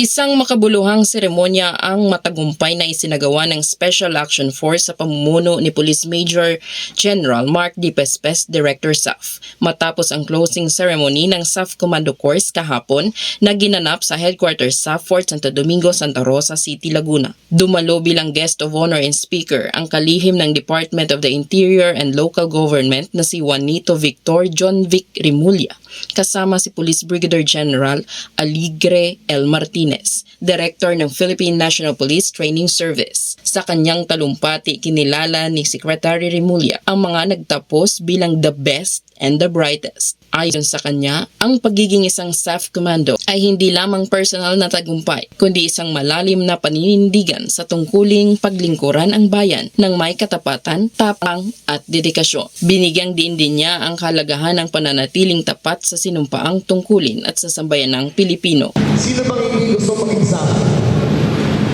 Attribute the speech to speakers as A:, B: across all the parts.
A: Isang makabuluhang seremonya ang matagumpay na isinagawa ng Special Action Force sa pamumuno ni Police Major General Mark D. Pespes, Director SAF, matapos ang closing ceremony ng SAF Commando Corps kahapon na ginanap sa Headquarters SAF Fort Santo Domingo, Santa Rosa City, Laguna. Dumalo bilang guest of honor and speaker ang kalihim ng Department of the Interior and Local Government na si Juanito Victor John Vic Rimulya, kasama si Police Brigadier General Aligre L. Martinez, Director ng Philippine National Police Training Service. Sa kanyang talumpati, kinilala ni Secretary Rimulya ang mga nagtapos bilang the best and the brightest. Ayon sa kanya, ang pagiging isang SAF Commando ay hindi lamang personal na tagumpay, kundi isang malalim na paninindigan sa tungkuling paglingkuran ang bayan ng may katapatan, tapang at dedikasyon. Binigyang diin din niya ang kahalagahan ng pananatiling tapat sa sinumpaang tungkulin at sa sambayanang Pilipino.
B: Sino bang hindi gusto maging SAF?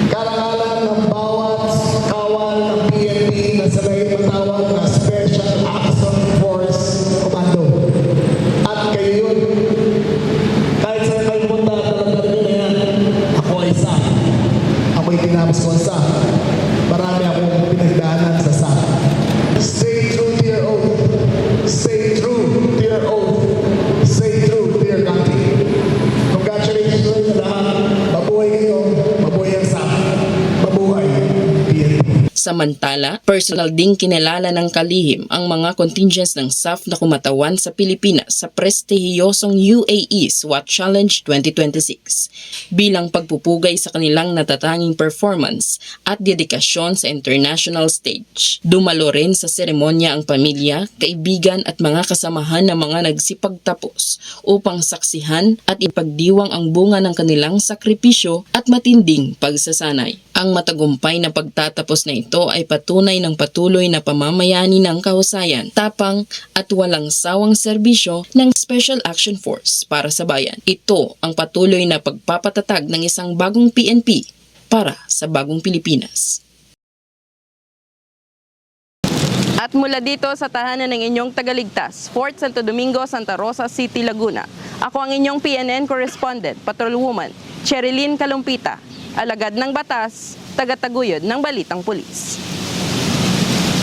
B: Karangalan ng bawat kawal ng PNP na sabay matawag na Special Action Force Commando. At kayo yun. Kahit saan kayo punta, talaga na yan. Ako ay SAF. Ako'y tinapos ko ang SAF. Marami akong pinagdaanan sa SAF. Stay true to your oath. Stay true to your oath. Stay true to your country. Congratulations sa lahat. Mabuhay kayo. Mabuhay ang SAF. Mabuhay PNP.
A: Samantala, personal ding kinilala ng kalihim ang mga contingents ng SAF na kumatawan sa Pilipinas sa prestihiyosong UAE SWAT Challenge 2026 bilang pagpupugay sa kanilang natatanging performance at dedikasyon sa international stage. Dumalo rin sa seremonya ang pamilya, kaibigan at mga kasamahan na mga nagsipagtapos upang saksihan at ipagdiwang ang bunga ng kanilang sakripisyo at matinding pagsasanay. Ang matagumpay na pagtatapos na ito ay patunay ng patuloy na pamamayani ng kahusayan, tapang at walang sawang serbisyo ng Special Action Force para sa bayan. Ito ang patuloy na pagpapatatag ng isang bagong PNP para sa bagong Pilipinas.
C: At mula dito sa tahanan ng inyong tagaligtas, Fort Santo Domingo, Santa Rosa City, Laguna, ako ang inyong PNN correspondent, Patrolwoman, Cherilyn Kalumpita, alagad ng batas, tagataguyod ng Balitang Pulis.